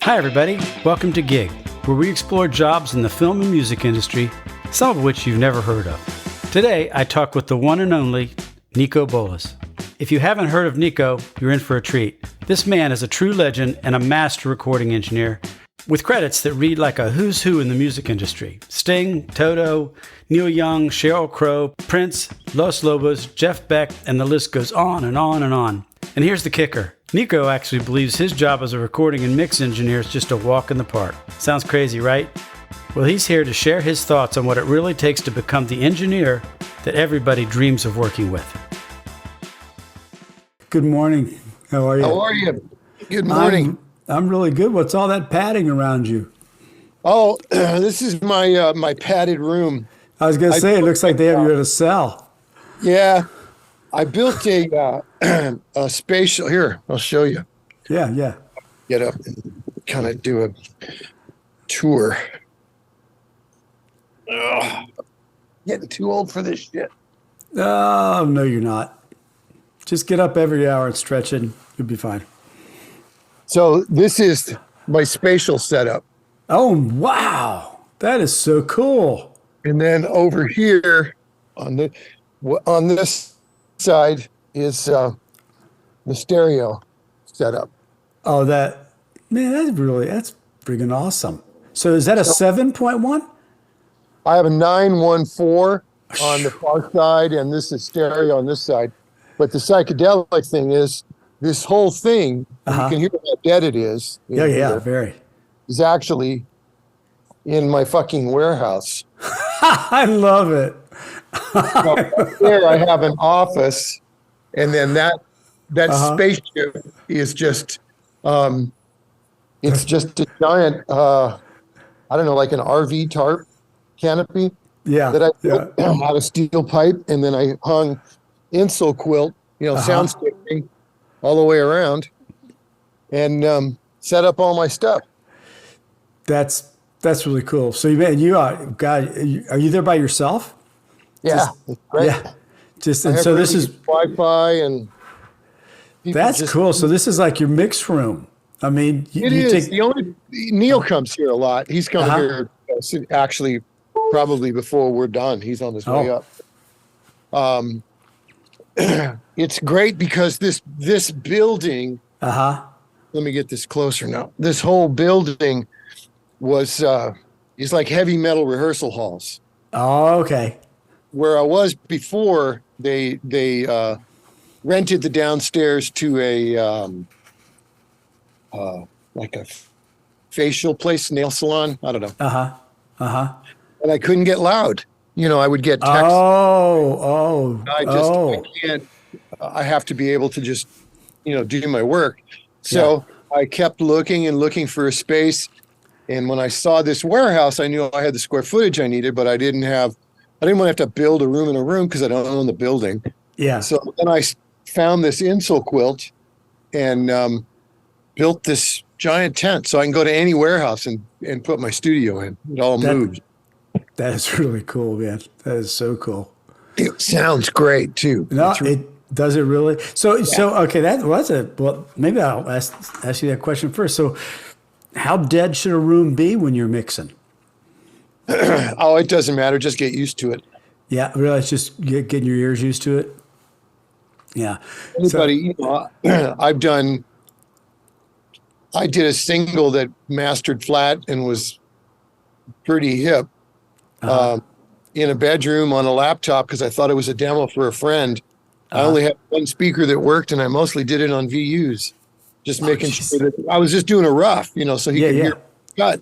Hi everybody, welcome to Gig, where we explore jobs in the film and music industry, some of which you've never heard of. Today, I talk with the one and only Niko Bolas. If you haven't heard of Niko, you're in for a treat. This man is a true legend and a master recording engineer with credits that read like a who's who in the music industry. Sting, Toto, Neil Young, Sheryl Crow, Prince, Los Lobos, Jeff Beck, and the list goes on and on and on. And here's the kicker. Niko actually believes his job as a recording and mix engineer is just a walk in the park. Sounds crazy, right? Well, he's here to share his thoughts on what it really takes to become the engineer that everybody dreams of working with. Good morning. How are you? How are you? Good morning. I'm really good. What's all that padding around you? Oh, this is my my padded room. I was going to say, it looks like they have you in a cell. Yeah. I built a spatial, here, I'll show you. Yeah. Get up and kind of do a tour. Ugh, getting too old for this shit. Oh, no, you're not. Just get up every hour and stretch and you'll be fine. So this is my spatial setup. Oh, wow. That is so cool. And then over here on this side is the stereo setup. Oh, that's freaking awesome. So is that a 7.1? I have a 914 on the far side, and this is stereo on this side. But the psychedelic thing is this whole thing, you can hear how dead it is. Yeah, very. Is actually in my fucking warehouse. I love it. So there I have an office, and then that spaceship is just it's just a giant I don't know, like an RV tarp canopy that I built out of steel pipe, and then I hung insul quilt, soundscaping all the way around, and set up all my stuff. That's really cool. So are you there by yourself? Yeah, it's great. Yeah. So this is Wi-Fi and that's cool. So this is like your mix room. I mean, Neil comes here a lot. He's coming here actually probably before we're done. He's on his way up. It's great because this building. Let me get this closer now. This whole building is like heavy metal rehearsal halls. Oh, okay. Where I was before, they rented the downstairs to a like a facial place, nail salon. I don't know. And I couldn't get loud. I would get text. I can't. I have to be able to just do my work. So I kept looking for a space. And when I saw this warehouse, I knew I had the square footage I needed, but I didn't want to have to build a room in a room because I don't own the building. Yeah. So then I found this insul quilt and built this giant tent so I can go to any warehouse and put my studio in. It all moves. That is really cool, man. That is so cool. It sounds great too. No, does it really? So okay, maybe I'll ask you that question first. So how dead should a room be when you're mixing? Oh, it doesn't matter. Just get used to it. Yeah, really, it's just getting your ears used to it. Yeah. Anybody, I did a single that mastered flat and was pretty hip in a bedroom on a laptop because I thought it was a demo for a friend. I only had one speaker that worked, and I mostly did it on VUs, just making sure that I was just doing a rough, so he could hear cut.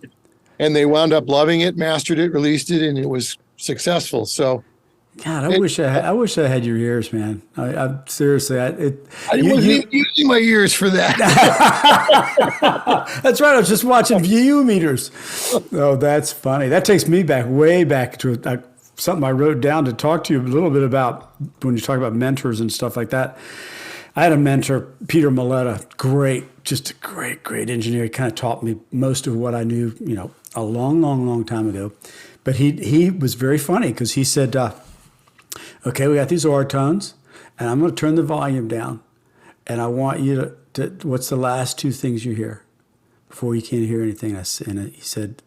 And they wound up loving it, mastered it, released it, and it was successful. So, God, I wish I had your ears, man. I seriously, I wasn't using my ears for that. That's right. I was just watching view meters. Oh, that's funny. That takes me way back to something I wrote down to talk to you a little bit about when you talk about mentors and stuff like that. I had a mentor, Peter Maletta, just a great engineer. He kind of taught me most of what I knew, a long time ago. But he was very funny because he said, okay, we got these OR tones, and I'm going to turn the volume down, and I want you to what's the last two things you hear? before you can't hear anything. And he said,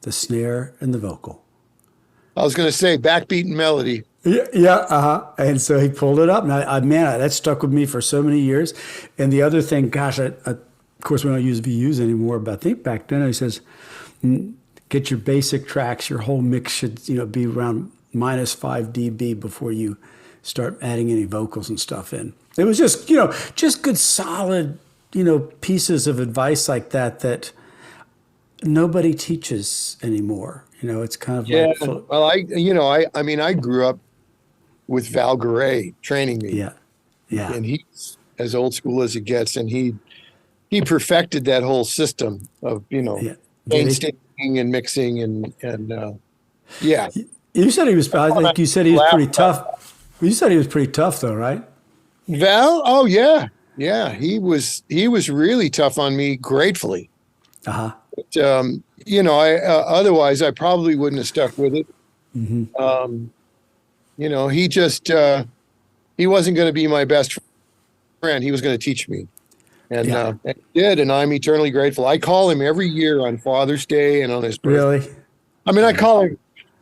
the snare and the vocal. I was going to say backbeat and melody. Yeah. And so he pulled it up, and that stuck with me for so many years. And the other thing, gosh, of course, we don't use VUs anymore, but I think back then he says, get your basic tracks, your whole mix should, be around -5 dB before you start adding any vocals and stuff in. It was just, just good, solid, pieces of advice like that nobody teaches anymore. It's kind of Yeah. like, Well, I grew up with Val Garay training me. Yeah. And he's as old school as it gets. And he perfected that whole system of, painstaking and mixing and yeah. You said he was, I think you said he was pretty tough. You said he was pretty tough though, right? Val? Oh yeah. Yeah. He was really tough on me, gratefully. Uh-huh. But, otherwise I probably wouldn't have stuck with it. Mm-hmm. He just, he wasn't going to be my best friend. He was going to teach me. And he did, and I'm eternally grateful. I call him every year on Father's Day and on his birthday. Really? I mean, I call him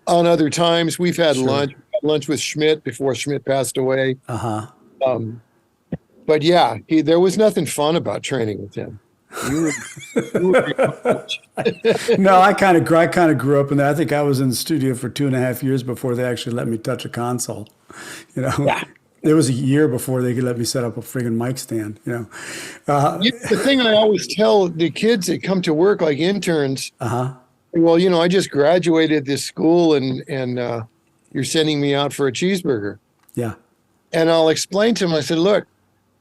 on other times. We've had lunch with Schmidt before Schmidt passed away. Uh-huh. But yeah, there was nothing fun about training with him. No, I kind of grew up in that. I think I was in the studio for 2.5 years before they actually let me touch a console. Yeah. It was a year before they could let me set up a friggin' mic stand. The thing I always tell the kids that come to work like interns, well, I just graduated this school and you're sending me out for a cheeseburger. Yeah. And I'll explain to them, I said, look,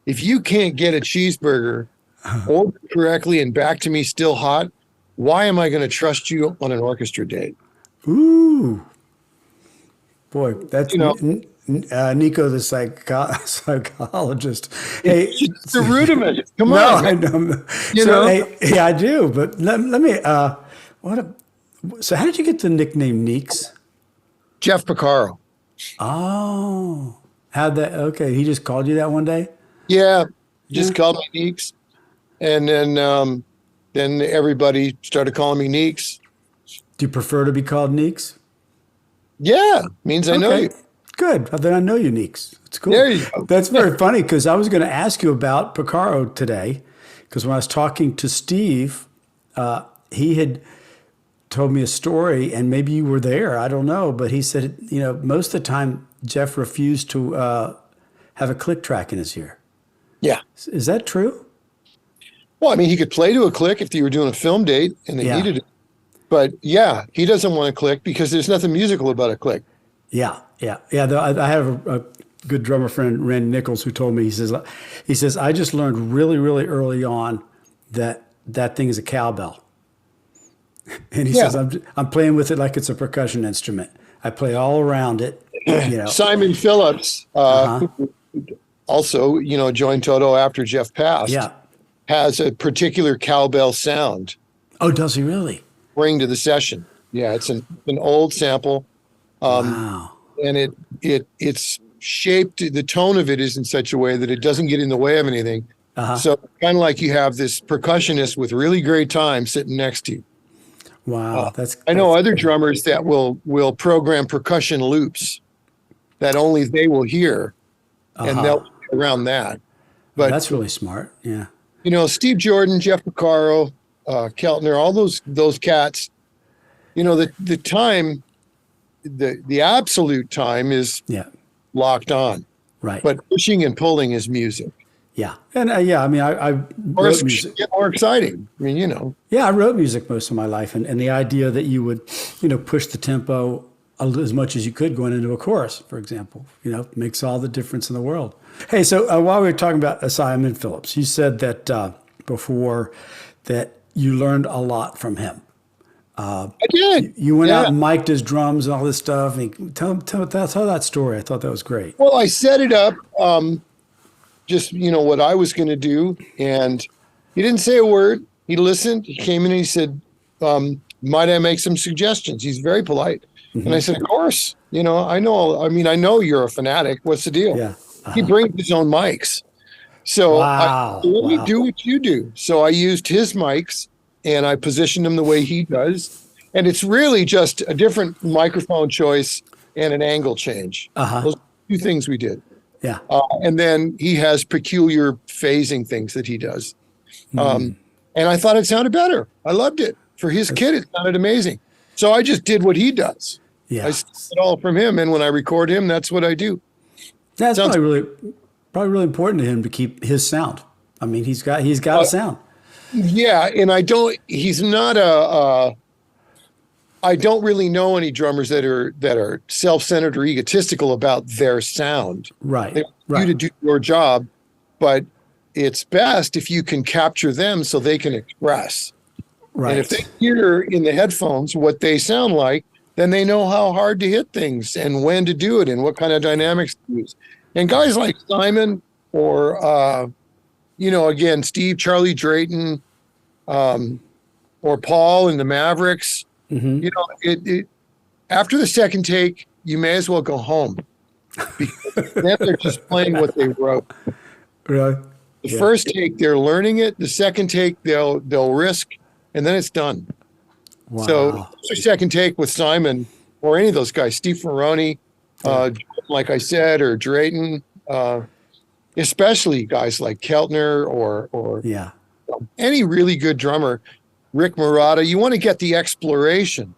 if you can't get a cheeseburger ordered correctly and back to me still hot, why am I going to trust you on an orchestra date? Ooh. Boy, that's, Niko, the psychologist. Hey, it's the rudiment. Come no, on. I know. Hey, I do. But let me, so how did you get the nickname Neeks? Jeff Piccaro. Oh, okay. He just called you that one day? Yeah. Just called me Neeks. And then everybody started calling me Neeks. Do you prefer to be called Neeks? Yeah. Means I know you. Good. Then I know you, Neeks. It's cool. There you go. That's very funny because I was going to ask you about Piccaro today because when I was talking to Steve, he had told me a story, and maybe you were there. I don't know. But he said, most of the time Jeff refused to have a click track in his ear. Yeah. Is that true? Well, I mean, he could play to a click if you were doing a film date and they needed it. But yeah, he doesn't want to click because there's nothing musical about a click. Yeah. I have a good drummer friend, Randy Nichols, who told me, he says, I just learned really, really early on that thing is a cowbell. And he says, I'm playing with it like it's a percussion instrument. I play all around it. Simon Phillips, who also, joined Toto after Jeff passed, has a particular cowbell sound. Oh, does he really? Bring to the session. Yeah, it's an old sample. Wow. And it's shaped, the tone of it is in such a way that it doesn't get in the way of anything. So kind of like you have this percussionist with really great time sitting next to you. Wow. I know other drummers that will program percussion loops that only they will hear, and they'll play around that. But that's really smart. Yeah. Steve Jordan, Jeff Piccaro, Keltner, all those cats, the time, the absolute time is locked on. Right. But pushing and pulling is music. Yeah. And I mean, I wrote music. Get more exciting. I mean, Yeah, I wrote music most of my life. And the idea that you would, push the tempo as much as you could going into a chorus, for example, makes all the difference in the world. Hey, so while we were talking about Simon Phillips, you said that before that you learned a lot from him. I did. You went out and mic'd his drums and all this stuff. And tell that story. I thought that was great. Well, I set it up, just, what I was going to do. And he didn't say a word. He listened. He came in and he said, might I make some suggestions? He's very polite. Mm-hmm. And I said, of course. I know you're a fanatic. What's the deal? Yeah. He brings his own mics. So let me do what you do. So I used his mics and I positioned them the way he does. And it's really just a different microphone choice and an angle change. Those are two things we did. Yeah. And then he has peculiar phasing things that he does. And I thought it sounded better. I loved it. For his kid, it sounded amazing. So I just did what he does. Yeah. I stole it all from him. And when I record him, that's what I do. That's probably really important to him to keep his sound. I mean, he's got a sound. Yeah. And he's not I don't really know any drummers that are self-centered or egotistical about their sound. Right. They want you to do your job, but it's best if you can capture them so they can express. Right. And if they hear in the headphones what they sound like, then they know how hard to hit things and when to do it and what kind of dynamics to use. And guys like Simon or, again, Steve, Charlie Drayton, or Paul and the Mavericks, after the second take, you may as well go home because then they're just playing what they wrote. Right. The first take, they're learning it. The second take, they'll risk, and then it's done. Wow. So second take with Simon or any of those guys, Steve Ferroni, like I said, or Drayton, especially guys like Keltner or any really good drummer, Rick Murata. You want to get the exploration.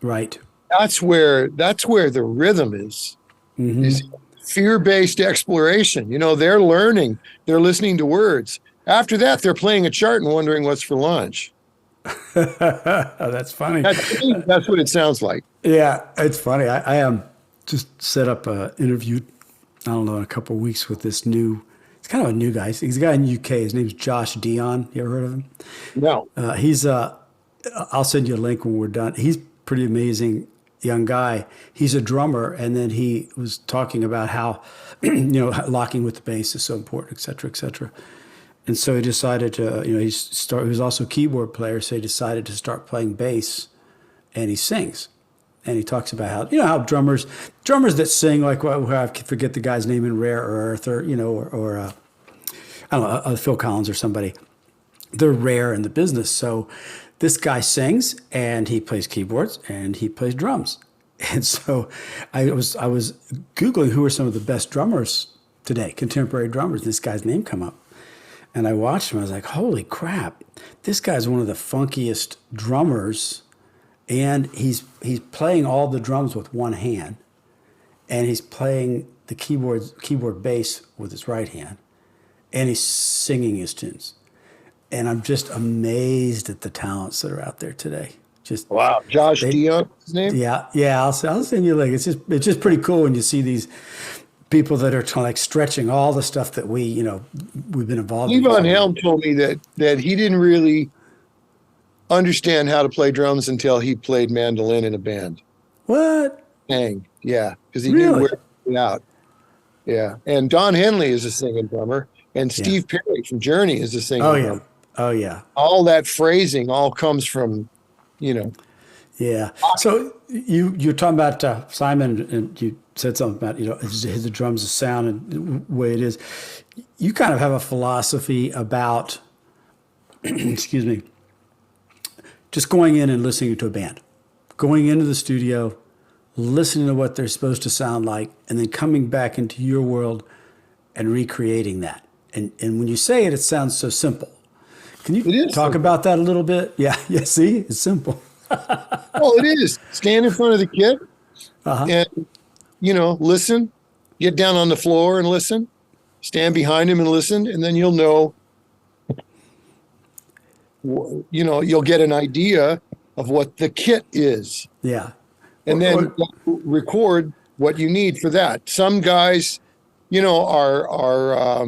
Right. That's where the rhythm is. Is fear-based exploration. They're learning. They're listening to words. After that, they're playing a chart and wondering what's for lunch. That's funny. That's what it sounds like. Yeah, it's funny. I just set up an interview, I don't know, in a couple of weeks with this it's kind of a new guy. He's a guy in the UK. His name's Josh Dion. You ever heard of him? No. I'll send you a link when we're done. He's pretty amazing young guy. He's a drummer, and then he was talking about how, locking with the bass is so important, et cetera, et cetera. And so he decided to, he was also a keyboard player, so he decided to start playing bass, and he sings. And he talks about how drummers that sing, like, I forget the guy's name in Rare Earth, or I don't know, Phil Collins or somebody. They're rare in the business. So this guy sings, and he plays keyboards, and he plays drums. And so I was Googling who are some of the best drummers today, contemporary drummers. This guy's name come up. And I watched him. I was like, holy crap, this guy's one of the funkiest drummers. And he's playing all the drums with one hand. And he's playing the keyboard bass with his right hand. And he's singing his tunes. And I'm just amazed at the talents that are out there today. Just wow, Josh Dion, his name? Yeah. I'll send you a link. It's just pretty cool when you see these people that are like stretching all the stuff that we've been involved in. Levon Helm told me that he didn't really understand how to play drums until he played mandolin in a band. What? Dang, yeah, because he knew where to get out. Yeah, and Don Henley is a singing drummer, and Steve Perry from Journey is a singing drummer. Oh yeah. All that phrasing all comes from, Yeah. So you're talking about Simon, and you said something about the drums, the sound, and the way it is. You kind of have a philosophy about, excuse me, just going in and listening to a band, going into the studio, listening to what they're supposed to sound like, and then coming back into your world and recreating that. And when you say it, it sounds so simple. Can you talk about that a little bit? Yeah. See, it's simple. Well, it is. Stand in front of the kid and, listen, get down on the floor and listen, stand behind him and listen, and then you'll get an idea of what the kit is. Yeah. And then record what you need for that. Some guys, are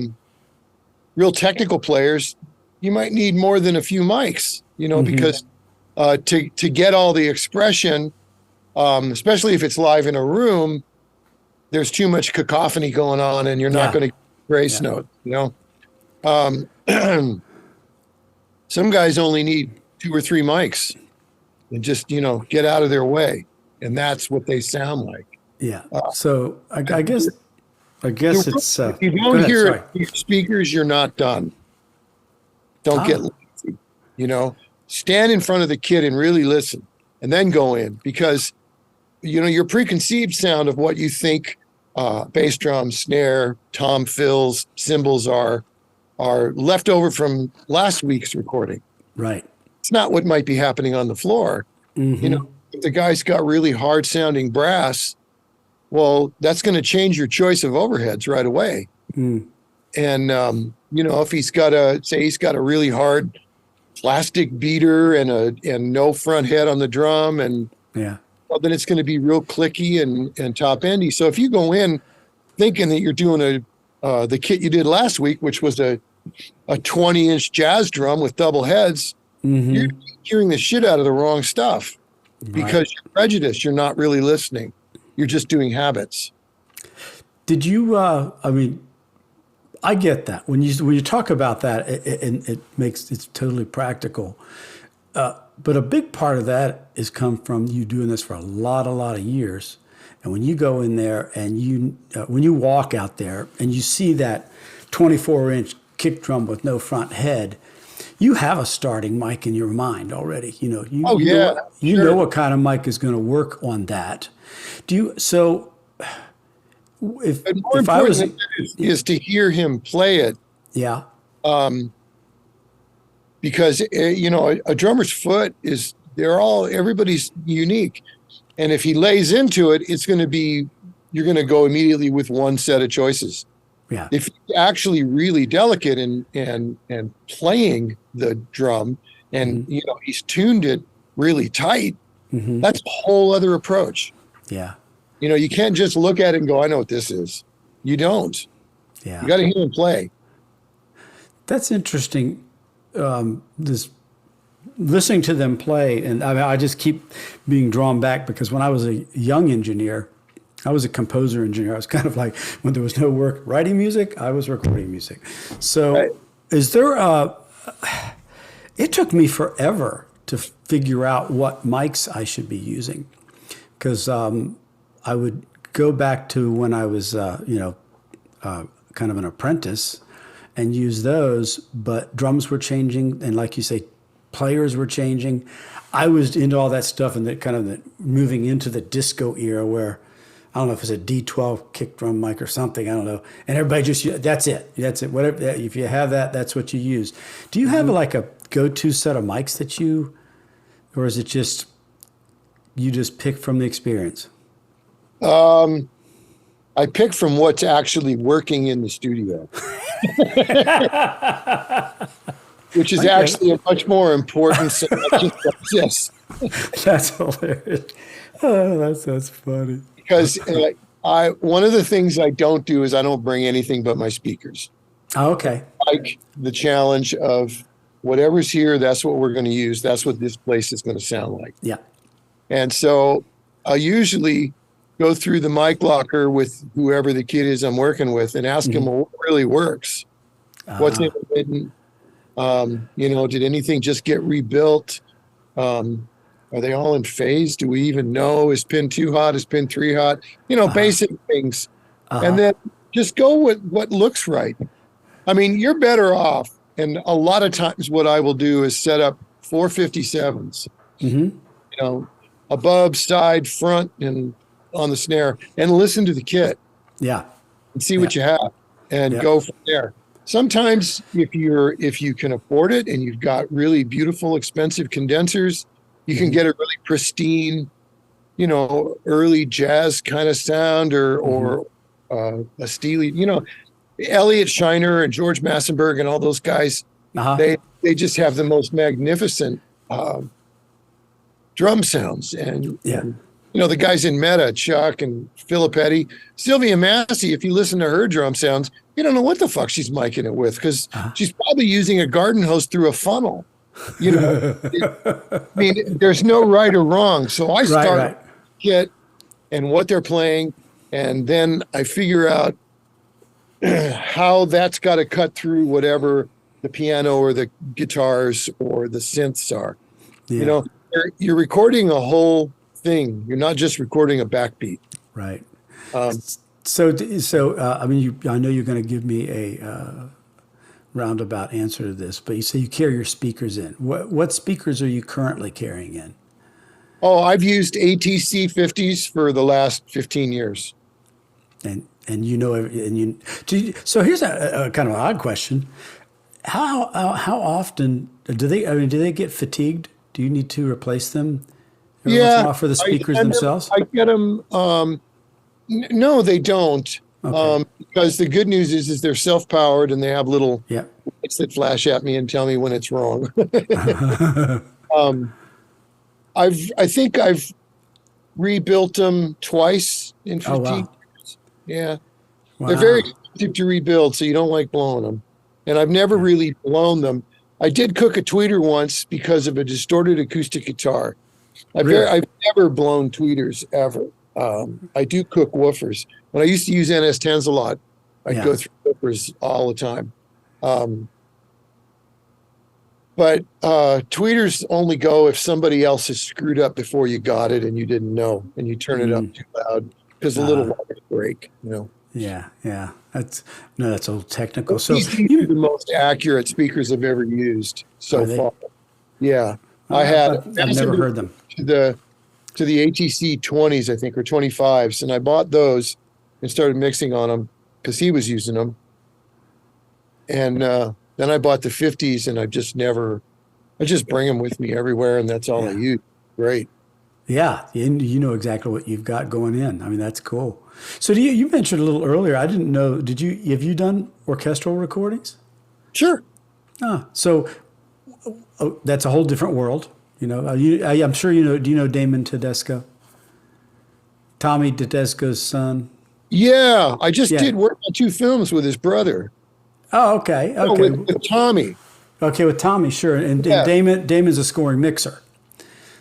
real technical players. You might need more than a few mics, because to get all the expression, especially if it's live in a room, there's too much cacophony going on, and you're not going to get grace note. Some guys only need 2 or 3 mics, and just get out of their way, and that's what they sound like. Yeah. So I guess it's. If you don't hear it through speakers, you're not done. Don't get lazy. stand in front of the kit and really listen, and then go in, because your preconceived sound of what you think bass drum, snare, tom fills, cymbals are left over from last week's recording. Right. It's not what might be happening on the floor. If the guy's got really hard sounding brass, well, that's going to change your choice of overheads right away. And if he's got a really hard plastic beater and no front head on the drum, and well, then it's going to be real clicky and top endy. So if you go in thinking that you're doing the kit you did last week, which was a 20-inch jazz drum with double heads, you're hearing the shit out of the wrong stuff, because you're prejudiced. You're not really listening. You're just doing habits. Did you, I get that. When you talk about that, it's totally practical. But a big part of that is come from you doing this for a lot of years. And when you go in there and when you walk out there and you see that 24-inch kick drum with no front head, you have a starting mic in your mind already. You know what kind of mic is going to work on that. If I was is to hear him play it. Yeah. Because a drummer's foot everybody's unique, and if he lays into it, you're going to go immediately with one set of choices. Yeah. If he's actually really delicate and playing the drum, and he's tuned it really tight, that's a whole other approach. Yeah. You can't just look at it and go, I know what this is. You don't. Yeah. You got to hear him play. That's interesting. This listening to them play, and I just keep being drawn back, because when I was a young engineer, I was a composer engineer. I was kind of like, when there was no work writing music, I was recording music. So is there it took me forever to figure out what mics I should be using, because I would go back to when I was, kind of an apprentice, and use those, but drums were changing, and like you say, players were changing. I was into all that stuff, and moving into the disco era, where I don't know if it's a D12 kick drum mic or something, I don't know. And everybody that's it. Whatever, if you have that, that's what you use. Do you have like a go-to set of mics or is it just, you just pick from the experience? I pick from what's actually working in the studio, which is actually a much more important set than just this. That's hilarious. Oh, that's funny. Because one of the things I don't do is I don't bring anything but my speakers. Oh, okay. Like the challenge of whatever's here, that's what we're going to use. That's what this place is going to sound like. Yeah. And so I usually go through the mic locker with whoever the kid is I'm working with and ask him what really works. What's intermittent? Did anything just get rebuilt? Are they all in phase? Do we even know? Is pin 2 hot? Is pin 3 hot? Basic things. And then just go with what looks right. I mean, you're better off. And a lot of times what I will do is set up 457s, above, side, front, and on the snare, and listen to the kit. Yeah. And see what you have, and go from there. Sometimes if you can afford it and you've got really beautiful, expensive condensers, you can get a really pristine, early jazz kind of sound, or a Steely, Elliot Shiner and George Massenburg and all those guys. They just have the most magnificent drum sounds, and the guys in Meta, Chuck and Filippetti, Sylvia Massey. If you listen to her drum sounds, you don't know what the fuck she's miking it with, because she's probably using a garden hose through a funnel. There's no right or wrong. So I start kit and what they're playing, and then I figure out how that's got to cut through whatever the piano or the guitars or the synths are. You're recording a whole thing. You're not just recording a backbeat. Right. I know you're going to give me a roundabout answer to this, but you say you carry your speakers in. What speakers are you currently carrying in? Oh, I've used ATC 50s for the last 15 years. And you know, so here's a kind of an odd question. How often do they? I mean, do they get fatigued? Do you need to replace them every once in a while for the speakers themselves? I get them. No, they don't. Okay. Because the good news is they're self-powered and they have little Yeah. lights that flash at me and tell me when it's wrong. I think I've rebuilt them twice in 15 Oh, wow. years. Yeah. Wow. They're very expensive to rebuild, so you don't like blowing them. And I've never really blown them. I did cook a tweeter once because of a distorted acoustic guitar. I've never blown tweeters ever. I do cook woofers. When I used to use NS10s a lot, I'd go through woofers all the time. But tweeters only go if somebody else has screwed up before you got it and you didn't know, and you turn it up too loud because a little wires break, you know. Yeah, yeah. That's a little technical. So these are the most accurate speakers I've ever used so far. Yeah, I've never heard them. To the ATC 20s, I think, or 25s, and I bought those and started mixing on them because he was using them. And then I bought the 50s, and I just bring them with me everywhere, and that's all I use. Great. Yeah, you know exactly what you've got going in. I mean, that's cool. So you mentioned a little earlier, I didn't know, have you done orchestral recordings? Sure. So that's a whole different world. You know, I'm sure you know, do you know Damon Tedesco? Tommy Tedesco's son? Yeah, I just did work on 2 films with his brother. Oh, okay. With Tommy. Okay, with Tommy, sure. And Damon's a scoring mixer.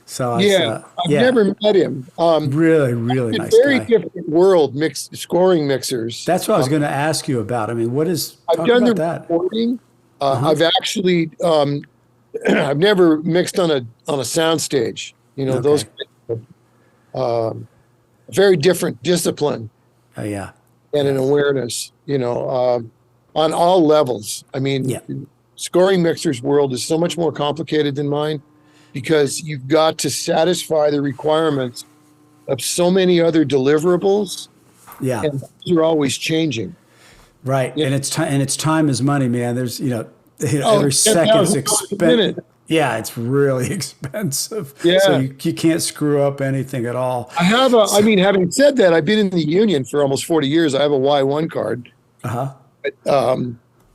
So I've never met him. Really nice very guy. Different world, scoring mixers. That's what I was going to ask you about. I mean, I've done the recording. I've actually I've never mixed on a sound stage. You know, those very different discipline. Yeah. And an awareness, you know, on all levels. I mean, scoring mixers world is so much more complicated than mine because you've got to satisfy the requirements of so many other deliverables. Yeah. And those are always changing. Right. Yeah. And it's time is money, man. There's, every second's expensive. Yeah, it's really expensive. Yeah. So you can't screw up anything at all. Having said that, I've been in the union for almost 40 years. I have a Y1 card.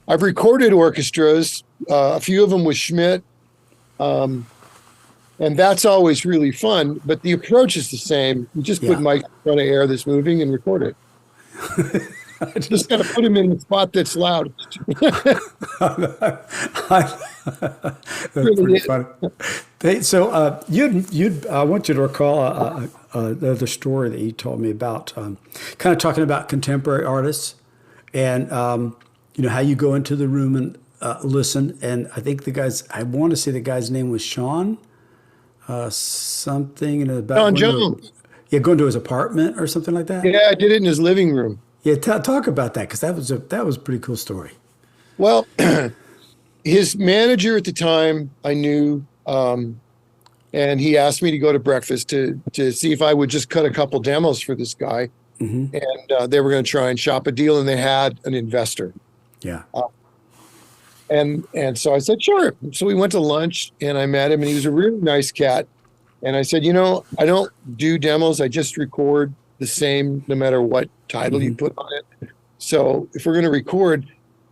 I've recorded orchestras, a few of them with Schmidt. And that's always really fun, but the approach is the same. You just put Mike in front of air that's moving and record it. Just got to put him in the spot that's loud. That's pretty funny. So I want you to recall the story that you told me about, kind of talking about contemporary artists and how you go into the room and listen. And I think I want to say the guy's name was Sean. Something about Sean Jones. Going to his apartment or something like that. Yeah, I did it in his living room. Yeah, talk about that because that was a pretty cool story. Well, his manager at the time I knew, and he asked me to go to breakfast to see if I would just cut a couple demos for this guy, and they were going to try and shop a deal, and they had an investor. Yeah. And so I said, sure. So we went to lunch and I met him and he was a really nice cat. And I said, I don't do demos. I just record the same, no matter what title you put on it. So if we're going to record,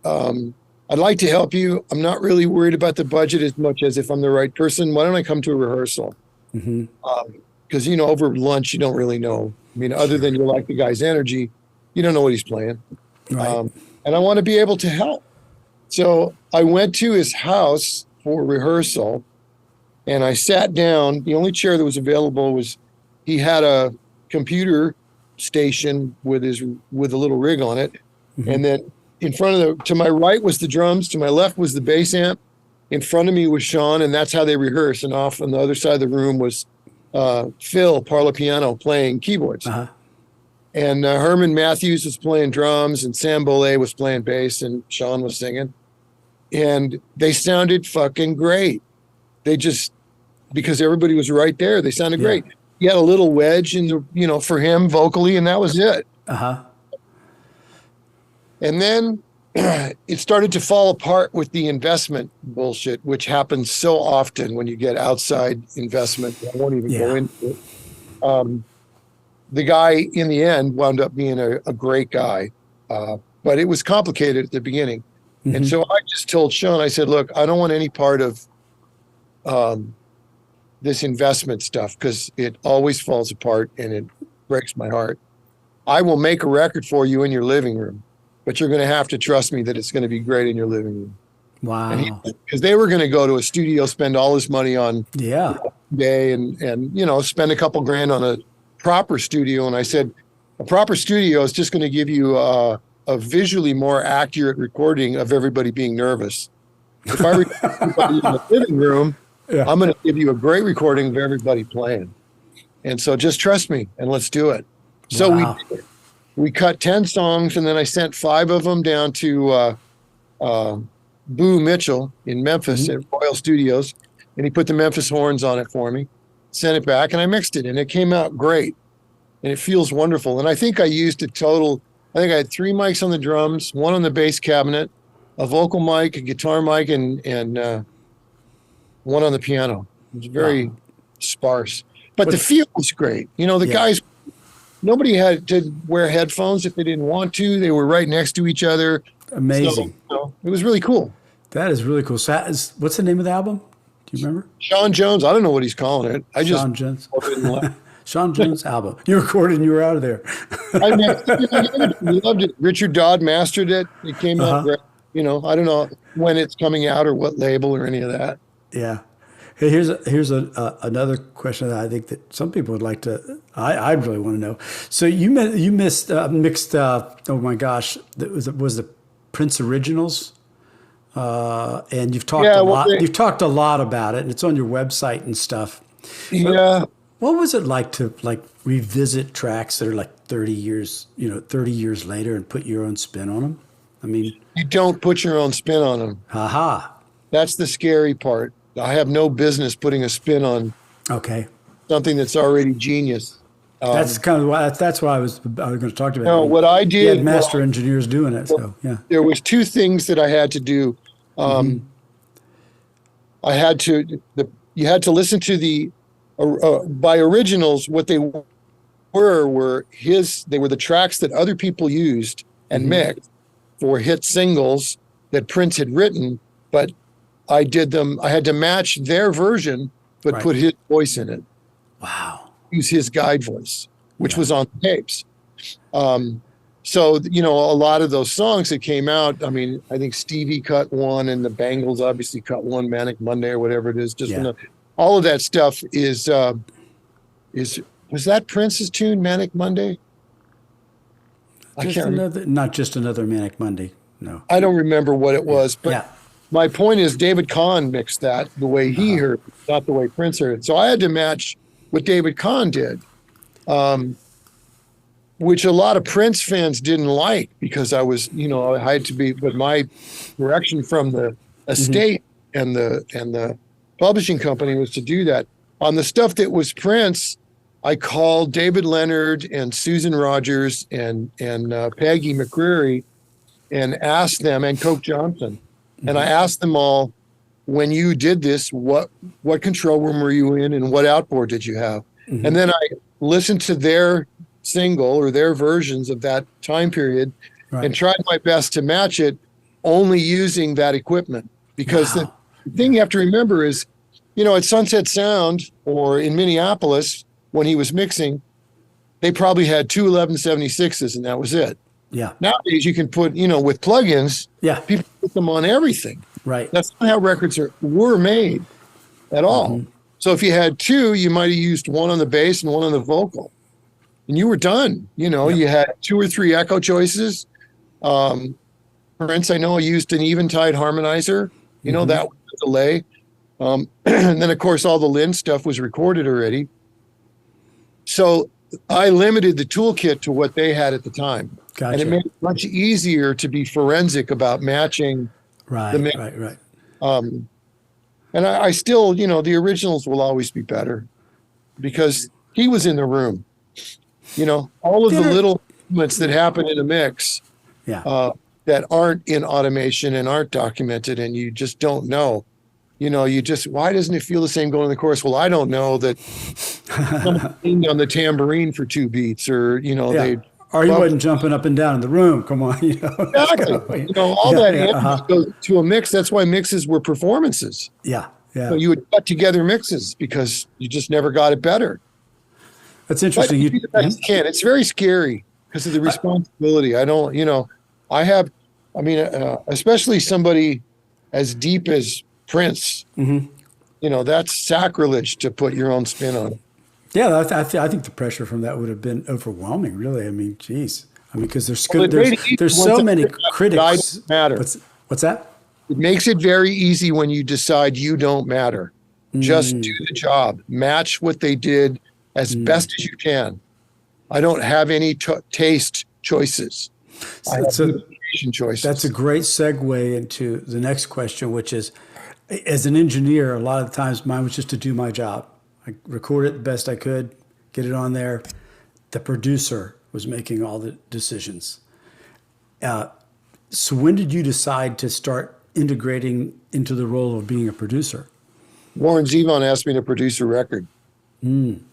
I'd like to help you. I'm not really worried about the budget as much as if I'm the right person. Why don't I come to a rehearsal? Because, over lunch, you don't really know. I mean, other than you like the guy's energy, you don't know what he's playing. Right. And I want to be able to help. So I went to his house for rehearsal and I sat down. The only chair that was available he had a computer station with a little rig on it. And then in front to my right was the drums, to my left was the bass amp. In front of me was Sean, and that's how they rehearsed. And off on the other side of the room was Phil Parlapiano playing keyboards. And Herman Matthews was playing drums, and Sam Bolet was playing bass, and Sean was singing. and they sounded fucking great. They just, because everybody was right there, they sounded great. He had a little wedge in the, for him vocally, and that was it. And then it started to fall apart with the investment bullshit, which happens so often when you get outside investment. I won't even go into it. The guy in the end wound up being a great guy, but it was complicated at the beginning. Mm-hmm. And so I just told Sean, I said, look, I don't want any part of this investment stuff because it always falls apart and it breaks my heart. I will make a record for you in your living room, but you're going to have to trust me that it's going to be great in your living room. Wow. Because they were going to go to a studio, spend all this money on day and spend a couple grand on a proper studio. And I said, a proper studio is just going to give you a visually more accurate recording of everybody being nervous. If I record everybody in the living room, I'm going to give you a great recording of everybody playing. And so just trust me and let's do it. So we cut 10 songs, and then I sent 5 of them down to Boo Mitchell in Memphis at Royal Studios, and he put the Memphis horns on it for me, sent it back, and I mixed it, and it came out great, and it feels wonderful. And I think I used I think I had 3 mics on the drums, 1 on the bass cabinet, a vocal mic, a guitar mic, and 1 on the piano. It was very sparse, but the feel was great. The guys, nobody had to wear headphones if they didn't want to. They were right next to each other. Amazing. So it was really cool. That is really cool. So what's the name of the album? Do you remember? Sean Jones. I don't know what he's calling it. Sean Jones. Sean Jones album. You recorded and you were out of there. I loved it. Richard Dodd mastered it. It came out great. I don't know when it's coming out or what label or any of that. Yeah. Hey, here's another question that I think that some people would like to. I really want to know. So you mixed. Oh my gosh, that was the Prince Originals, and you've talked a lot. You've talked a lot about it, and it's on your website and stuff. Yeah. What was it like to revisit tracks that are 30 years later and put your own spin on them? I mean, you don't put your own spin on them. Haha. That's the scary part. I have no business putting a spin on something that's already genius. That's kind of why. That's why I was going to talk to you about. No, what I did. You had master engineers doing it. So yeah. There was 2 things that I had to do. I had to. You had to listen to the by originals. What they were the tracks that other people used and mixed for hit singles that Prince had written, but I did them. I had to match their version, but put his voice in it. Wow. Use his guide voice, which was on tapes. So, a lot of those songs that came out, I mean, I think Stevie cut one and the Bangles obviously cut one, Manic Monday or whatever it is. All of that stuff was that Prince's tune, Manic Monday? I can't remember. Not just another Manic Monday. No. I don't remember what it was, but my point is David Kahn mixed that the way he heard it, not the way Prince heard it. So I had to match what David Kahn did, which a lot of Prince fans didn't like because I was, I had to be, but my direction from the estate and the publishing company was to do that. On the stuff that was Prince, I called David Leonard and Susan Rogers and Peggy McCreary and asked them, and Coke Johnson. And I asked them all, when you did this, what control room were you in and what outboard did you have? And then I listened to their single or their versions of that time period and tried my best to match it only using that equipment. Because the thing you have to remember is, at Sunset Sound or in Minneapolis, when he was mixing, they probably had 2 1176s and that was it. Yeah. Nowadays you can put, with plugins, people put them on everything. Right. That's not how records were made at all. So if you had 2, you might have used 1 on the bass and 1 on the vocal. And you were done. You had 2 or 3 echo choices. Prince, I know, used an Eventide harmonizer. That was a delay. And then, of course, all the Lynn stuff was recorded already. So I limited the toolkit to what they had at the time. Gotcha. And it made it much easier to be forensic about matching Right, the mix. right. Um, and I still, the originals will always be better because he was in the room. All of the Dinner. little moments that happen in a mix Yeah. that aren't in automation and aren't documented, and you just don't know. Why doesn't it feel the same going in the chorus? Well, I don't know that someone pinged on the tambourine for 2 beats, or Yeah. they Or he bumped. wasn't jumping up and down in the room. Come on, let's Exactly. go. All Yeah, that yeah, energy goes to a mix. That's why mixes were performances. yeah, So yeah. you would cut together mixes because you just never got it better. That's But interesting. you do the best you can. It's very scary because of the responsibility. I don't, I have, especially somebody as deep as Prince, that's sacrilege to put your own spin on it. Yeah, I think the pressure from that would have been overwhelming. Really, I mean, geez. I mean, because Well, it made it easy there's once so I many figured out that I critics. don't matter. What's that? It makes it very easy when you decide you don't matter. Just do the job. Match what they did as best as you can. I don't have any taste choices. I have communication choices. That's a great segue into the next question, which is, as an engineer, a lot of the times mine was just to do my job. I record it the best I could, get it on there. The producer was making all the decisions. So when did you decide to start integrating into the role of being a producer? Warren Zevon asked me to produce a record. And?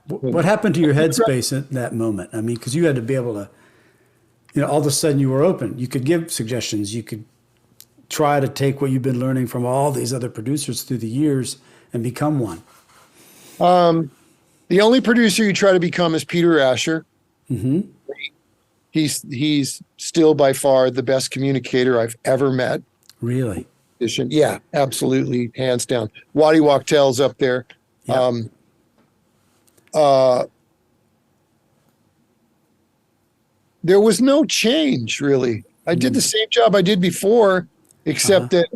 What happened to your headspace in that moment? I mean, because you had to be able to, all of a sudden you were open. You could give suggestions. You could try to take what you've been learning from all these other producers through the years and become one. The only producer you try to become is Peter Asher. Mm-hmm. He's still by far the best communicator I've ever met. Really? Yeah, absolutely, hands down. Waddy Wachtel's up there. Yep. There was no change, really. I did the same job I did before, except that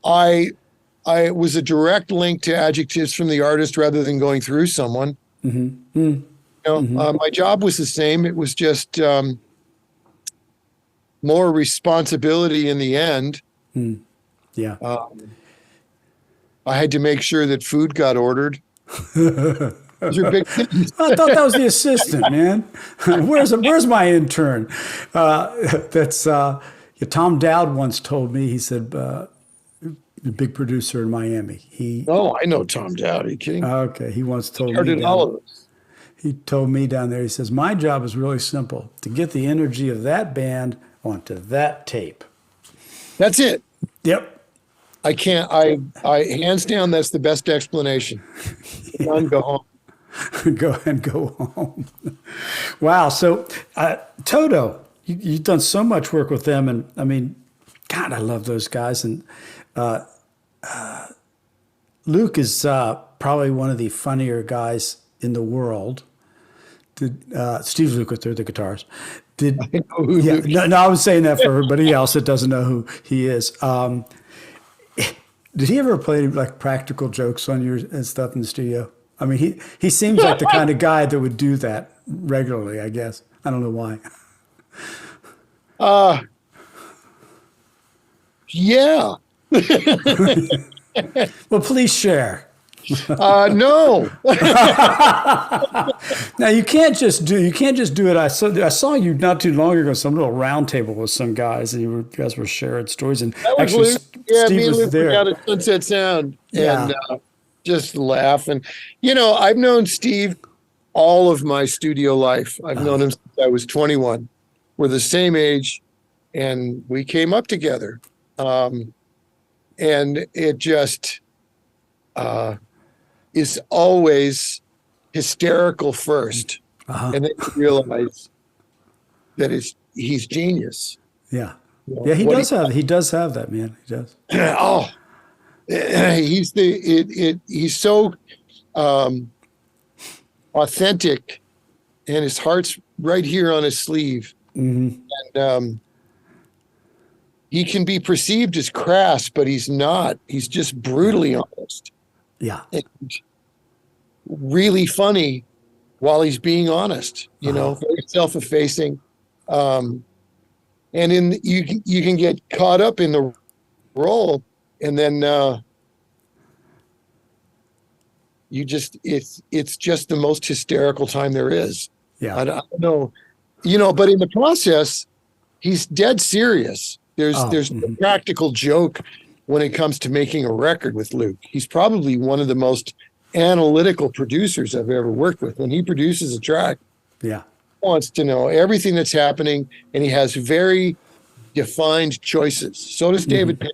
I was a direct link to adjectives from the artist rather than going through someone. My job was the same. It was just more responsibility in the end. Yeah. I had to make sure that food got ordered. Those are big things. I thought that was the assistant, man. Where's my intern? That's Tom Dowd once told me. He said, the big producer in Miami. I know Tom Dowd. Are you kidding? Okay, he once told me. All of us. He told me down there. He says, my job is really simple: to get the energy of that band onto that tape. That's it. Yep. I can't. I hands down. That's the best explanation. Go home. Go home. Wow. So, Toto, you've done so much work with them, and I mean, God, I love those guys. And Luke is probably one of the funnier guys in the world. Steve Lukather, the guitarist. I was saying that for everybody else that doesn't know who he is. Did he ever play like practical jokes on you and stuff in the studio? I mean, he seems like the kind of guy that would do that regularly, I guess. I don't know why. Yeah. Well, please share. No. Now you can't just do it. I saw you not too long ago, some little round table with some guys, and you guys were sharing stories. And actually, Steve me and was Luke there. were down at Sunset Sound, Yeah. and just laughing. I've known Steve all of my studio life. I've known him since I was 21. We're the same age, and we came up together. And it just is always hysterical first, and then you realize that he's genius. Yeah, yeah, he does have that, man. He does. He's so authentic, and his heart's right here on his sleeve. And he can be perceived as crass, but he's not. He's just brutally honest. Yeah. And really funny while he's being honest, very self-effacing. And you can get caught up in the role, and then it's just the most hysterical time there is. Yeah. I don't know, but in the process, he's dead serious. There's no practical joke when it comes to making a record with Luke. He's probably one of the most analytical producers I've ever worked with. When he produces a track, Yeah. he wants to know everything that's happening, and he has very defined choices. So does David Page.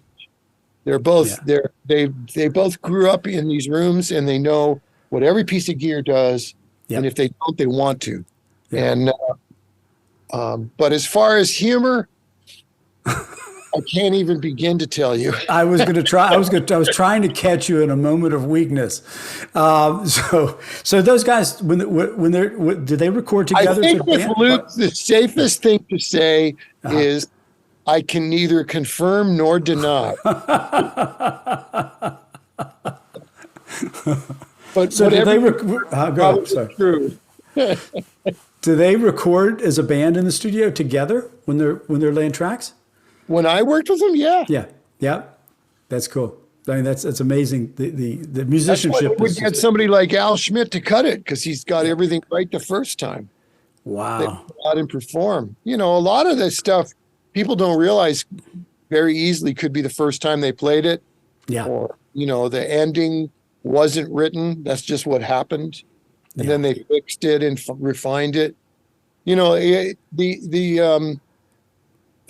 They're both they both grew up in these rooms, and they know what every piece of gear does. Yep. And if they don't, they want to. Yeah. And but as far as humor, I can't even begin to tell you. I was trying to catch you in a moment of weakness. So those guys, do they record together? I think with Luke, the safest thing to say is, I can neither confirm nor deny. But so do they true. Do they record as a band in the studio together when they're laying tracks? When I worked with them, yeah. Yeah. That's cool. I mean, that's amazing. The musicianship. We get somebody like Al Schmidt to cut it, because he's got everything right the first time. Wow. They go out and perform. A lot of this stuff people don't realize very easily could be the first time they played it. Yeah. Or, the ending wasn't written. That's just what happened. And then they fixed it and refined it. The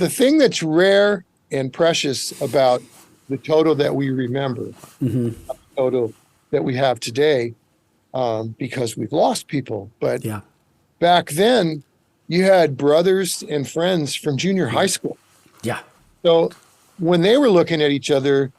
thing that's rare and precious about the Toto that we remember, the Toto that we have today, because we've lost people. But back then, you had brothers and friends from junior high school. Yeah. So when they were looking at each other,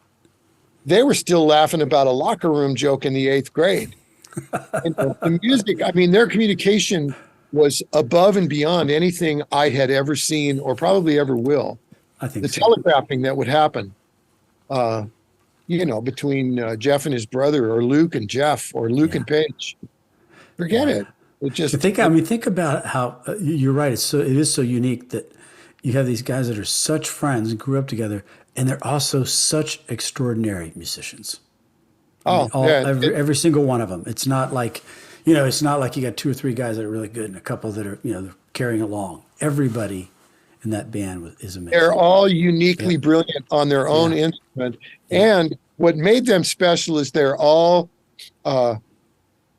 they were still laughing about a locker room joke in the 8th grade. The music, their communication was above and beyond anything I had ever seen or probably ever will. I think the telegraphing that would happen, between Jeff and his brother, or Luke and Jeff, or Luke and Paige. Forget it. It just think about how you're right. It is so unique that you have these guys that are such friends and grew up together, and they're also such extraordinary musicians. Every single one of them. It's not like, it's not like you got 2 or 3 guys that are really good and a couple that are, they're carrying along. Everybody in that band is amazing. They're all uniquely brilliant on their own instrument. And what made them special is they're all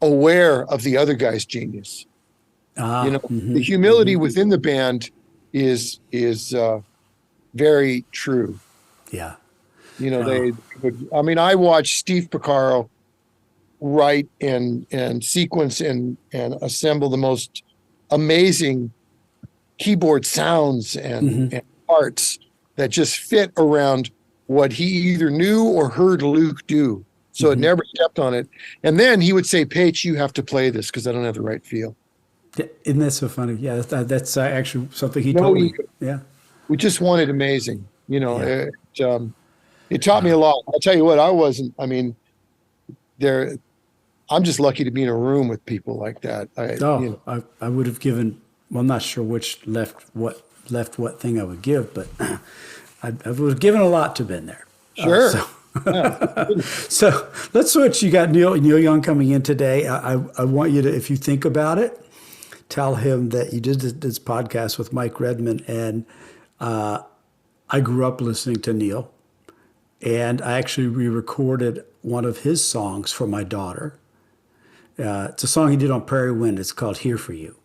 aware of the other guy's genius. The humility within the band is very true. Yeah. I watched Steve Porcaro write and sequence and assemble the most amazing keyboard sounds and parts that just fit around what he either knew or heard Luke do. So it never stepped on it. And then he would say, Paige, you have to play this because I don't have the right feel. Isn't that so funny? Yeah, that's actually something he told me. Yeah. We just wanted amazing. It taught me a lot. I'll tell you what, I'm just lucky to be in a room with people like that. I would have given, well, I'm not sure which left what thing I would give, but I would have given a lot to have been there. Sure. So let's switch. You got Neil Young coming in today. I want you to, if you think about it, tell him that you did this podcast with Mike Redman, and I grew up listening to Neil, and I actually re-recorded one of his songs for my daughter. It's a song he did on Prairie Wind. It's called "Here for You."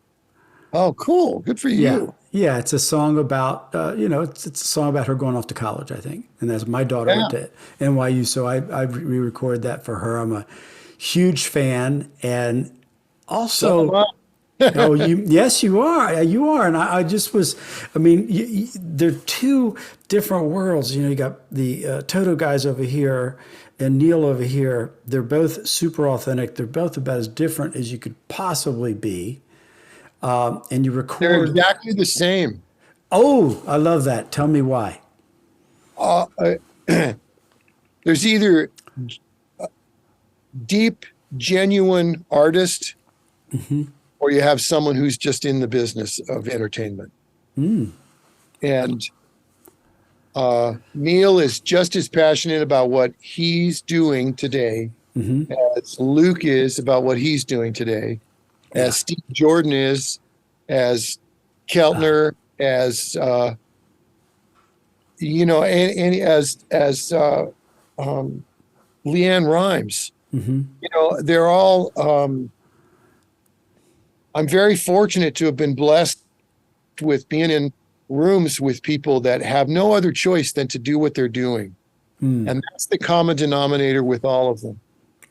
Oh, cool! Good for you. Yeah. It's a song about it's a song about her going off to college, I think, and that's my daughter went to NYU, so I re-recorded that for her. I'm a huge fan, and also. Yes, you are, and I just was. They're 2 different worlds. You got the Toto guys over here and Neil over here. They're both super authentic. They're both about as different as you could possibly be. And you record. They're exactly the same. Oh, I love that. Tell me why. There's either deep, genuine artist. Or you have someone who's just in the business of entertainment. And Neil is just as passionate about what he's doing today as Luke is about what he's doing today, as Steve Jordan is, as Keltner, as and as Leanne Rhymes. They're all. I'm very fortunate to have been blessed with being in rooms with people that have no other choice than to do what they're doing. And that's the common denominator with all of them.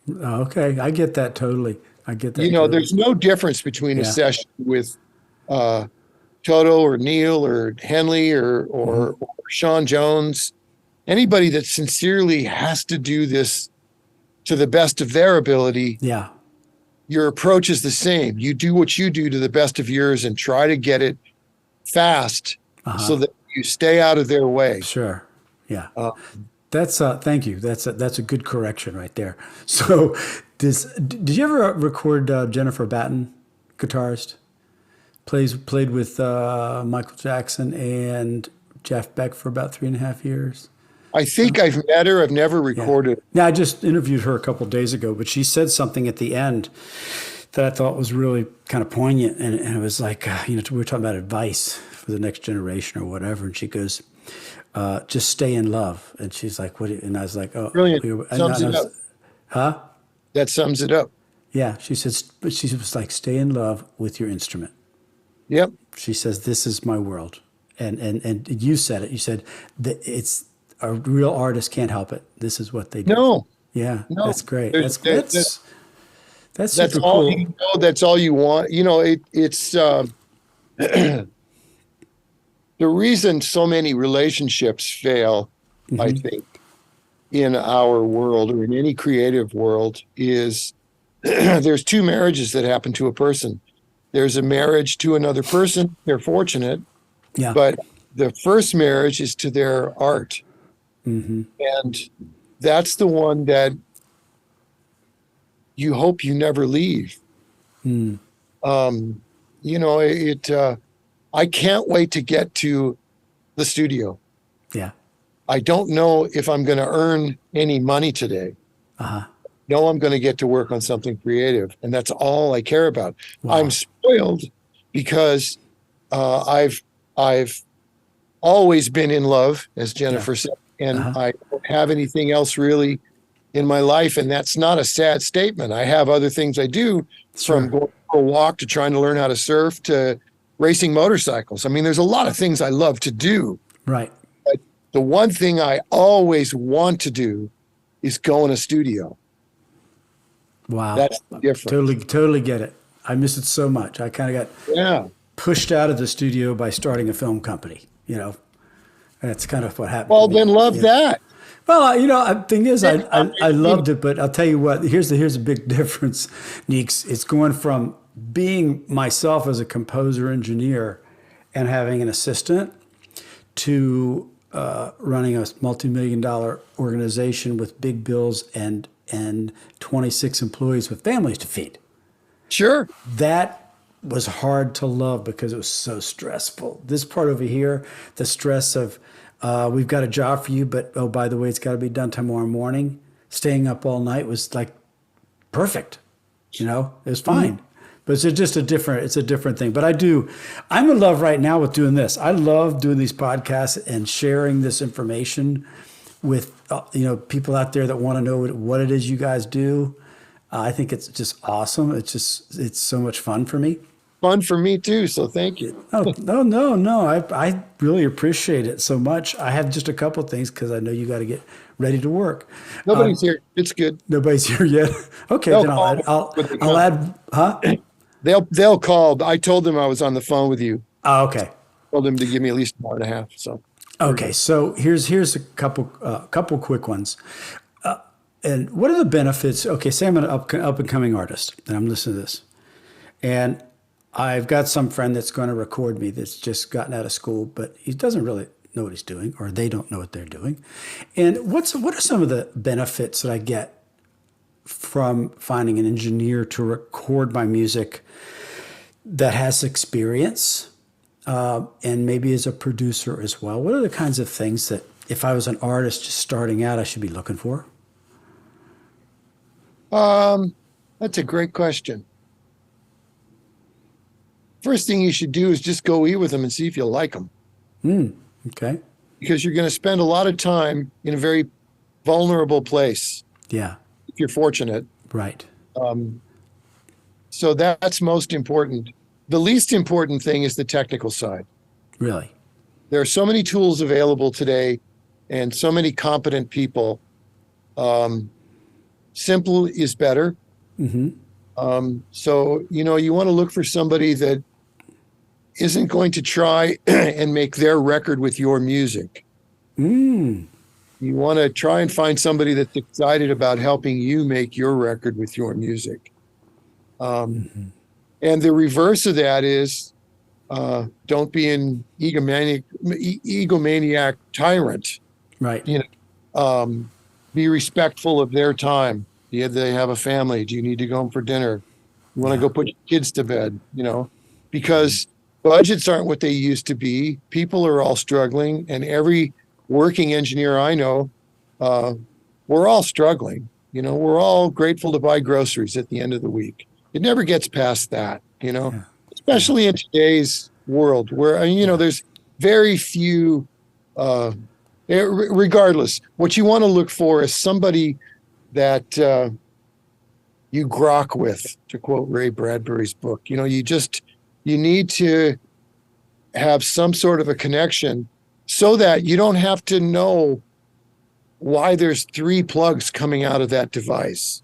Okay, I get that totally. I get that. There's no difference between a session with Toto or Neil or Henley or Sean Jones, anybody that sincerely has to do this to the best of their ability. Yeah. Your approach is the same. You do what you do to the best of yours and try to get it fast so that you stay out of their way. Sure. Yeah. That's thank you. That's a good correction right there. So did you ever record Jennifer Batten, guitarist? Played with Michael Jackson and Jeff Beck for about 3.5 years. I think I've met her. I've never recorded. Yeah, I just interviewed her a couple of days ago, but she said something at the end that I thought was really kind of poignant. And it was like, we were talking about advice for the next generation or whatever. And she goes, just stay in love. And she's like, what? And I was like, oh, brilliant. Sums it up. Huh? That sums it up. Yeah. She was like, stay in love with your instrument. Yep. She says, this is my world. And you said it. You said that it's a real artist can't help it. This is what they do. No. Yeah. No. That's great. That's super cool. All you know, that's all you want. It's the reason so many relationships fail, I think, in our world or in any creative world is there's two marriages that happen to a person. There's a marriage to another person. They're fortunate. Yeah. But the first marriage is to their art. And that's the one that you hope you never leave. I can't wait to get to the studio. Yeah. I don't know if I'm going to earn any money today. No, I'm going to get to work on something creative, and that's all I care about. Wow. I'm spoiled because I've always been in love, as Jennifer said, and I don't have anything else really in my life, and that's not a sad statement. I have other things I do, from going for a walk to trying to learn how to surf to racing motorcycles. I mean, there's a lot of things I love to do. Right. But the one thing I always want to do is go in a studio. Wow. That's different. Totally get it. I miss it so much. I kind of got pushed out of the studio by starting a film company, That's kind of what happened. Well, then love that. Well, the thing is, I loved it, but I'll tell you what, here's a big difference, Neeks. It's going from being myself as a composer engineer and having an assistant to running a multi-million-dollar organization with big bills and 26 employees with families to feed. Sure. That was hard to love because it was so stressful. This part over here, the stress of, we've got a job for you, but oh, by the way, it's got to be done tomorrow morning. Staying up all night was like perfect. It was fine. But it's just a different thing. But I'm in love right now with doing this. I love doing these podcasts and sharing this information with people out there that want to know what it is you guys do. I think it's just awesome. It's so much fun for me. Fun for me too. So thank you. No. I really appreciate it so much. I have just a couple of things because I know you got to get ready to work. Nobody's here. It's good. Nobody's here yet. Okay, then I'll add. Huh? They'll call. I told them I was on the phone with you. Oh, okay. Told them to give me at least an hour and a half. So. Okay, so here's a couple quick ones. And what are the benefits? Okay, say I'm an up and coming artist, and I'm listening to this, and I've got some friend that's going to record me that's just gotten out of school, but he doesn't really know what he's doing, or they don't know what they're doing. And what are some of the benefits that I get from finding an engineer to record my music that has experience and maybe as a producer as well? What are the kinds of things that, if I was an artist just starting out, I should be looking for? That's a great question. First thing you should do is just go eat with them and see if you like them. Okay. Because you're going to spend a lot of time in a very vulnerable place. Yeah. If you're fortunate. Right. So that's most important. The least important thing is the technical side. Really? There are so many tools available today and so many competent people. Simple is better. So, you want to look for somebody that isn't going to try and make their record with your music. You want to try and find somebody that's excited about helping you make your record with your music. And the reverse of that is don't be an egomaniac tyrant. Right. Be respectful of their time. Do they have a family? Do you need to go home for dinner? You want to go put your kids to bed, because budgets aren't what they used to be. People are all struggling, and every working engineer I know, we're all struggling. We're all grateful to buy groceries at the end of the week. It never gets past that, especially in today's world where, there's very few, regardless, what you want to look for is somebody that you grok with, to quote Ray Bradbury's book. You need to have some sort of a connection so that you don't have to know why there's 3 plugs coming out of that device.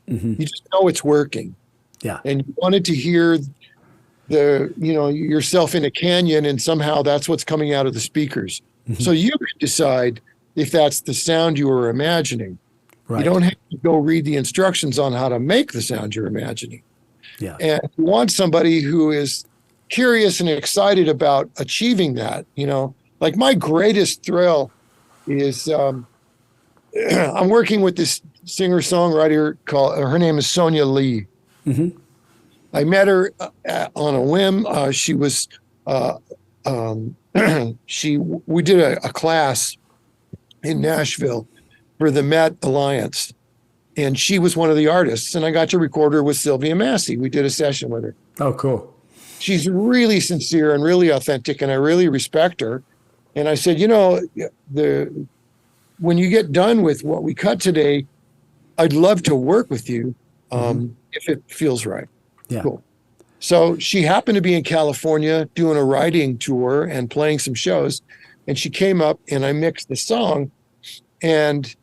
You just know it's working. Yeah. And you wanted to hear yourself in a canyon, and somehow that's what's coming out of the speakers. So you can decide if that's the sound you were imagining. Right. You don't have to go read the instructions on how to make the sound you're imagining. Yeah. And you want somebody who is curious and excited about achieving that. Like my greatest thrill is I'm working with this singer-songwriter her name is Sonia Lee. I met her on a whim. She was we did a class in Nashville for the Met Alliance, and she was one of the artists, and I got to record her with Sylvia Massey. We did a session with her. Oh, cool. She's really sincere and really authentic, and I really respect her. And I said, when you get done with what we cut today, I'd love to work with you if it feels right. Yeah. Cool. So she happened to be in California doing a writing tour and playing some shows. And she came up and I mixed the song, and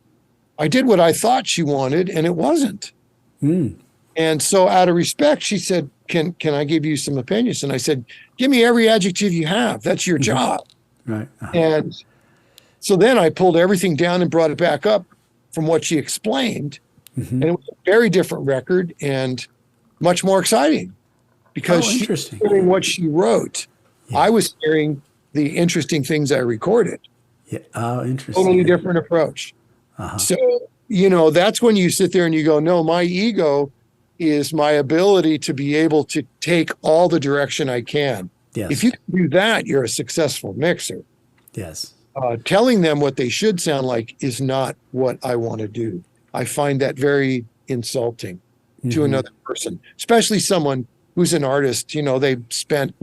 I did what I thought she wanted, and it wasn't. And so out of respect, she said, can I give you some opinions? And I said, give me every adjective you have. That's your job. Right. And so then I pulled everything down and brought it back up from what she explained. And it was a very different record and much more exciting because she was hearing what she wrote. Yeah. I was hearing the interesting things I recorded. Yeah. Oh, interesting. Totally different approach. So, that's when you sit there and you go, no, my ego is my ability to be able to take all the direction I can. Yes. If you can do that, you're a successful mixer. Yes. Telling them what they should sound like is not what I want to do. I find that very insulting to another person, especially someone who's an artist. They spent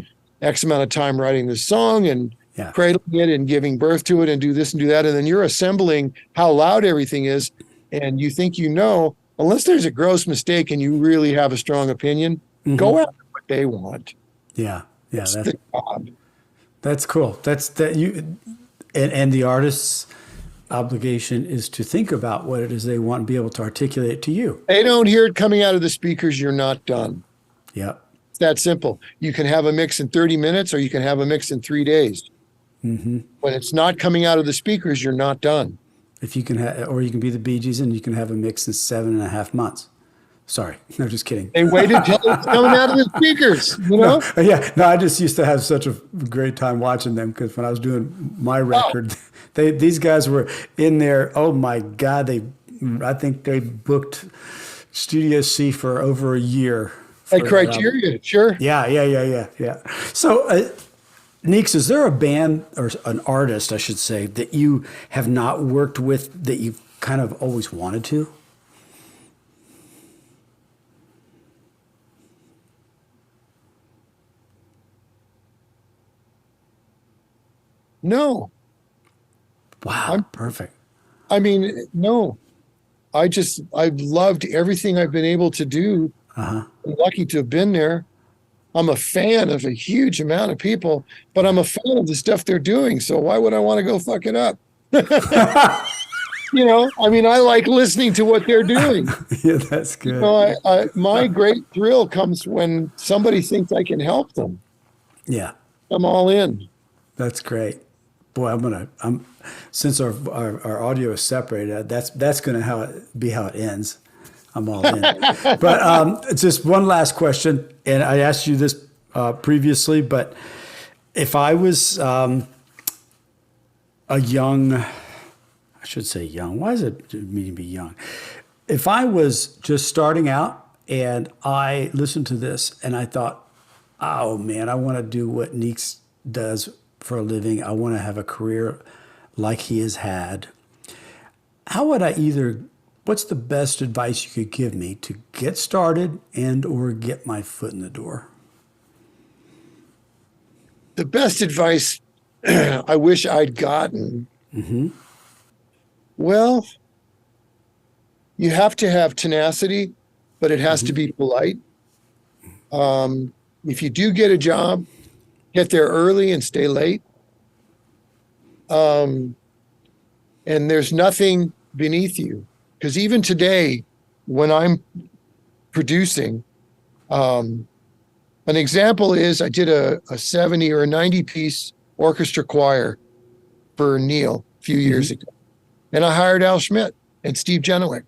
X amount of time writing this song and cradling it and giving birth to it and do this and do that. And then you're assembling how loud everything is. And you think, unless there's a gross mistake and you really have a strong opinion, go after what they want. Yeah. Yeah. That's the job. That's cool. And the artist's obligation is to think about what it is they want and be able to articulate it to you. They don't hear it coming out of the speakers, you're not done. Yeah. It's that simple. You can have a mix in 30 minutes or you can have a mix in 3 days. When it's not coming out of the speakers, you're not done. If you can or you can be the Bee Gees and you can have a mix in 7.5 months. Sorry. No, just kidding. They waited until it's coming out of the speakers, No, I just used to have such a great time watching them because when I was doing my record, these guys were in there. Oh my God. I think they booked Studio C for over a year. At Criteria, sure. Yeah. So Neeks, is there a band or an artist, I should say, that you have not worked with that you kind of always wanted to? No. Wow, perfect. I mean, no. I've loved everything I've been able to do. I'm lucky to have been there. I'm a fan of a huge amount of people, but I'm a fan of the stuff they're doing. So why would I want to go fuck it up? I mean, I like listening to what they're doing. Yeah, that's good. My great thrill comes when somebody thinks I can help them. Yeah. I'm all in. That's great. Boy, since our audio is separated, that's going to be how it ends. I'm all in. But just one last question, and I asked you this previously, but if I was a young, I should say young. Why does it mean to be young? If I was just starting out and I listened to this and I thought, oh man, I want to do what Neeks does for a living. I want to have a career like he has had. How would what's the best advice you could give me to get started and or get my foot in the door? The best advice I wish I'd gotten. Well, you have to have tenacity, but it has to be polite. If you do get a job, get there early and stay late. And there's nothing beneath you. Because even today, when I'm producing, an example is I did a 70 or a 90 piece orchestra choir for Neil a few years ago. And I hired Al Schmidt and Steve Genowick.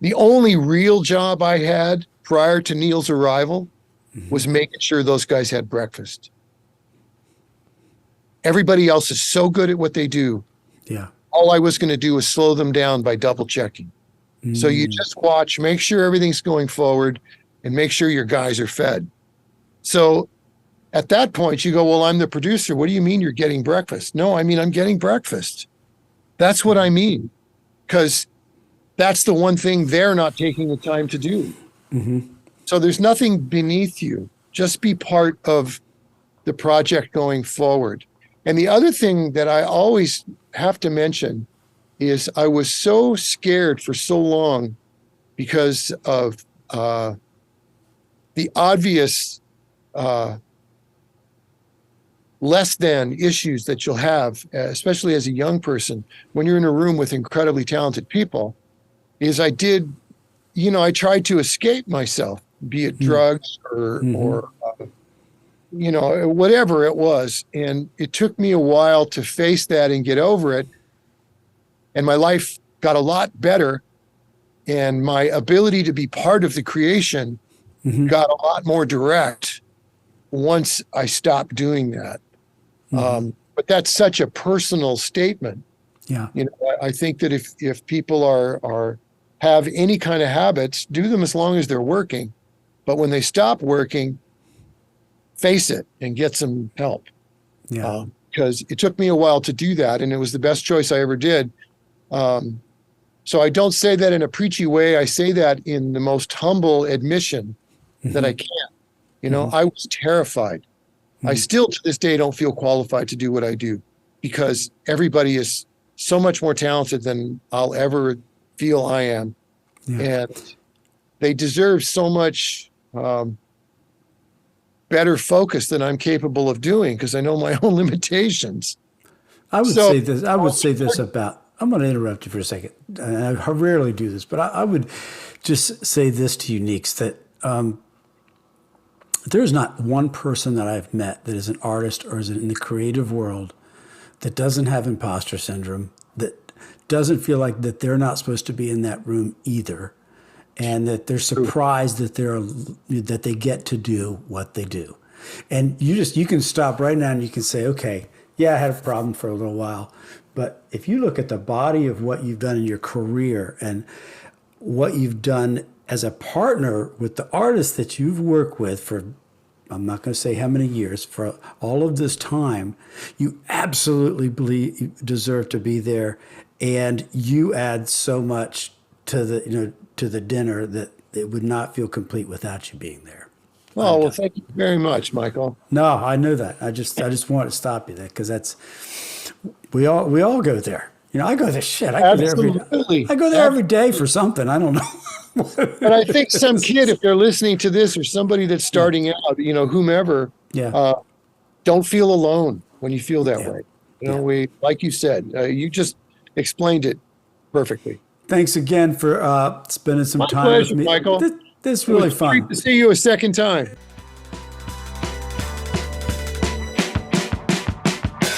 The only real job I had prior to Neil's arrival was making sure those guys had breakfast. Everybody else is so good at what they do. Yeah. All I was going to do was slow them down by double checking. So you just watch, make sure everything's going forward, and make sure your guys are fed. So at that point, you go, well, I'm the producer. What do you mean you're getting breakfast? No, I mean, I'm getting breakfast. That's what I mean. Because that's the one thing they're not taking the time to do. So there's nothing beneath you. Just be part of the project going forward. And the other thing that I always have to mention is I was so scared for so long because of the obvious less than issues that you'll have, especially as a young person, when you're in a room with incredibly talented people, is I tried to escape myself, be it drugs or whatever it was. And it took me a while to face that and get over it. And my life got a lot better. And my ability to be part of the creation got a lot more direct once I stopped doing that. But that's such a personal statement. Yeah. I think that if people have any kind of habits, do them as long as they're working. But when they stop working, face it and get some help. Yeah. Because it took me a while to do that, and it was the best choice I ever did. So I don't say that in a preachy way. I say that in the most humble admission that I can. I was terrified. I still to this day don't feel qualified to do what I do because everybody is so much more talented than I'll ever feel I am. Yeah. And they deserve so much better focus than I'm capable of doing because I know my own limitations. I would say this about, I'm going to interrupt you for a second. And I rarely do this, but I would just say this to you, Neeks, that there's not one person that I've met that is an artist or is in the creative world that doesn't have imposter syndrome, that doesn't feel like that they're not supposed to be in that room either, and that they're surprised that they get to do what they do. And you can stop right now and you can say, okay, yeah, I had a problem for a little while. But if you look at the body of what you've done in your career and what you've done as a partner with the artists that you've worked with for I'm not going to say how many years, for all of this time, you absolutely believe you deserve to be there, and you add so much to the dinner that it would not feel complete without you being there. Oh, well, thank you very much, Michael. No, I know that. I just wanted to stop you there because we all go there. I go there. Shit, I go there every day. I go there every day for something. I don't know. But I think some kid, if they're listening to this, or somebody that's starting out, whomever, don't feel alone when you feel that way. We, like you said, you just explained it perfectly. Thanks again for spending some time pleasure, with me, Michael. This is really fun. Great to see you a second time.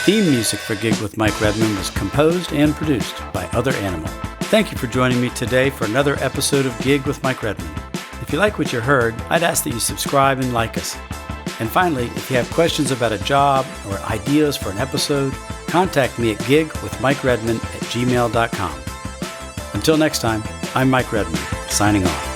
Theme music for Gig with Mike Redman was composed and produced by Other Animal. Thank you for joining me today for another episode of Gig with Mike Redman. If you like what you heard, I'd ask that you subscribe and like us. And finally, if you have questions about a job or ideas for an episode, contact me at gigwithmikeredman@gmail.com. Until next time, I'm Mike Redman, signing off.